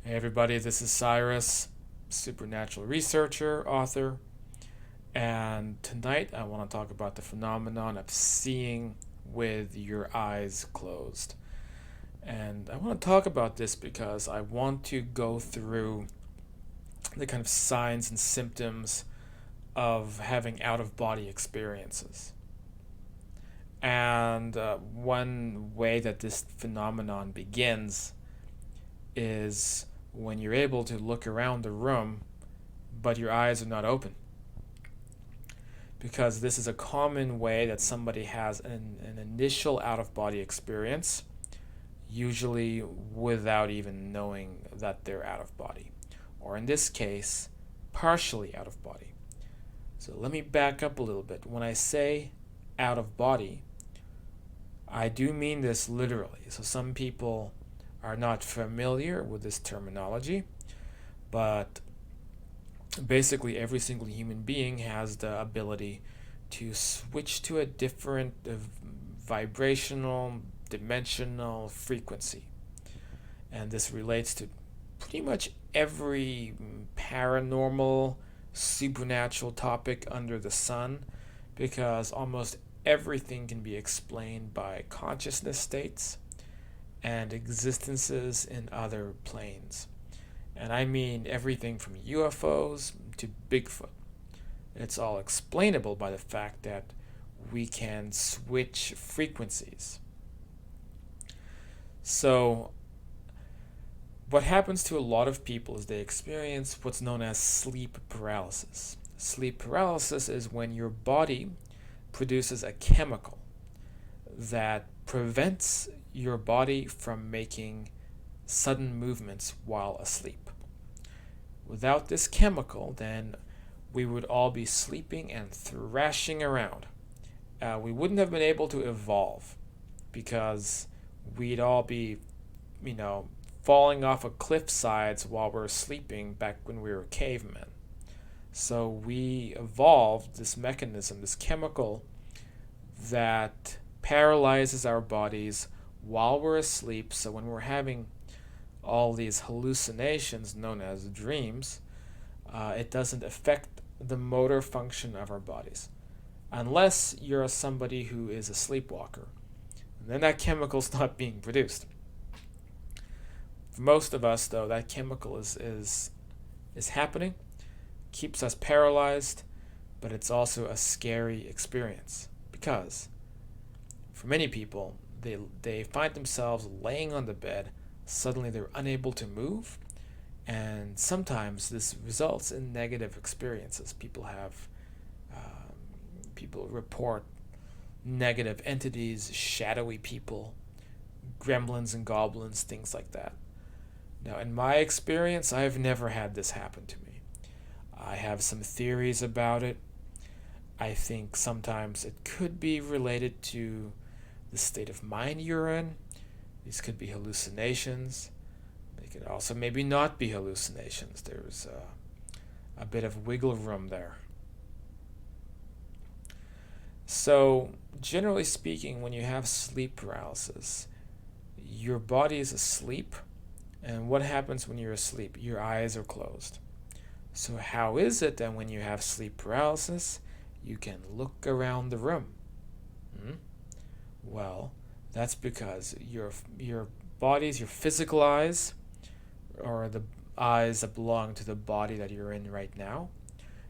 Hey everybody, this is Cyrus, supernatural researcher, author, and tonight I want to talk about the phenomenon of seeing with your eyes closed. And I want to talk about this because I want to go through the kind of signs and symptoms of having out of body experiences. And one way that this phenomenon begins is when you're able to look around the room, but your eyes are not open. Because this is a common way that somebody has an initial out of body experience, usually without even knowing that they're out of body, or in this case, partially out of body. So let me back up a little bit. When I say out of body, I do mean this literally. So some people are not familiar with this terminology, but basically every single human being has the ability to switch to a different vibrational, dimensional frequency. And this relates to pretty much every paranormal, supernatural topic under the sun, because almost everything can be explained by consciousness states and existences in other planes. And I mean everything from UFOs to Bigfoot. It's all explainable by the fact that we can switch frequencies. So, what happens to a lot of people is they experience what's known as sleep paralysis. Sleep paralysis is when your body produces a chemical that prevents your body from making sudden movements while asleep. Without this chemical, then we would all be sleeping and thrashing around. We wouldn't have been able to evolve because we'd all be, you know, falling off of cliff sides while we're sleeping back when we were cavemen. So we evolved this mechanism, this chemical that paralyzes our bodies while we're asleep. So when we're having all these hallucinations known as dreams, it doesn't affect the motor function of our bodies. Unless you're somebody who is a sleepwalker. And then that chemical's not being produced. For most of us, though, that chemical is happening, keeps us paralyzed, but it's also a scary experience. Because for many people, they find themselves laying on the bed. Suddenly they're unable to move, and sometimes this results in negative experiences. People report negative entities, shadowy people, gremlins and goblins, things like that. Now, in my experience, I've never had this happen to me. I have some theories about it. I think sometimes it could be related to the state of mind you're in. These could be hallucinations. They could also maybe not be hallucinations. There's a bit of wiggle room there. So, generally speaking, when you have sleep paralysis, your body is asleep. And what happens when you're asleep? Your eyes are closed. So, how is it that when you have sleep paralysis, you can look around the room? Hmm? Well, that's because your body's, your physical eyes, or the eyes that belong to the body that you're in right now,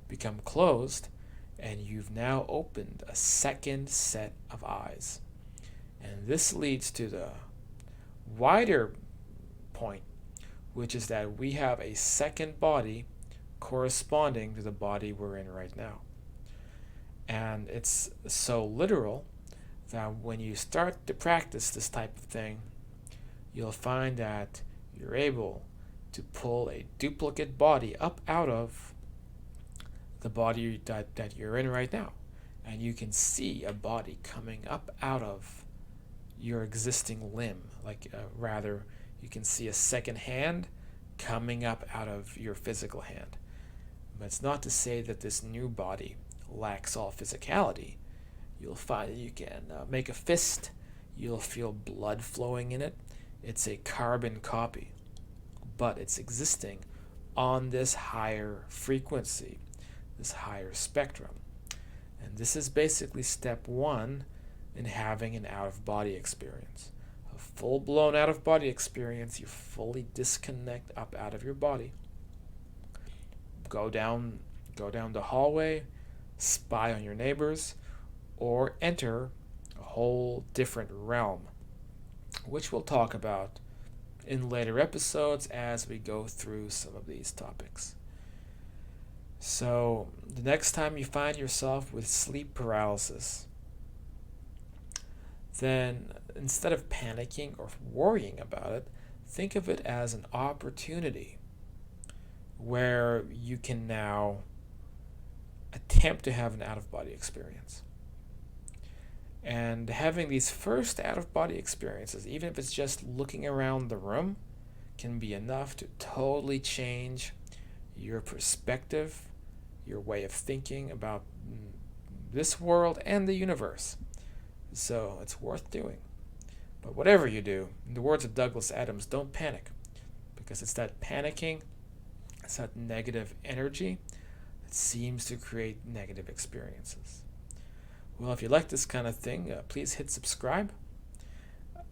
become closed, and you've now opened a second set of eyes. And this leads to the wider point, which is that we have a second body corresponding to the body we're in right now. And it's so literal that when you start to practice this type of thing, you'll find that you're able to pull a duplicate body up out of the body that you're in right now. And you can see a body coming up out of your existing limb. Rather, you can see a second hand coming up out of your physical hand. But it's not to say that this new body lacks all physicality. You'll find that you can make a fist. You'll feel blood flowing in it. It's a carbon copy. but it's existing on this higher frequency, this higher spectrum. And this is basically step one in having an out-of-body experience. A full-blown out-of-body experience, you fully disconnect up out of your body. Go down the hallway, spy on your neighbors, or enter a whole different realm, which we'll talk about in later episodes as we go through some of these topics. So, the next time you find yourself with sleep paralysis, then instead of panicking or worrying about it, think of it as an opportunity where you can now attempt to have an out-of-body experience. And having these first out-of-body experiences, even if it's just looking around the room, can be enough to totally change your perspective, your way of thinking about this world and the universe. So it's worth doing. But whatever you do, in the words of Douglas Adams, don't panic. Because it's that panicking, it's that negative energy that seems to create negative experiences. Well, if you like this kind of thing, please hit subscribe.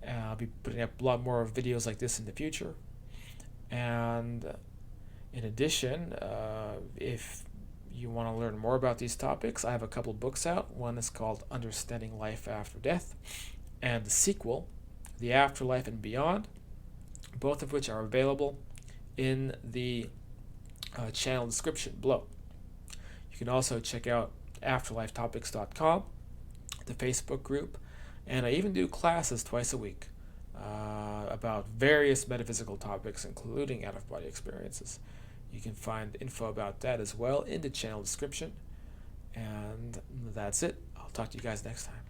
I'll be putting up a lot more videos like this in the future. And in addition, if you want to learn more about these topics, I have a couple books out. One is called Understanding Life After Death, and the sequel, The Afterlife and Beyond, both of which are available in the channel description below. You can also check out afterlifetopics.com, the Facebook group, and I even do classes twice a week about various metaphysical topics, including out-of-body experiences. You can find info about that as well in the channel description. And that's it. I'll talk to you guys next time.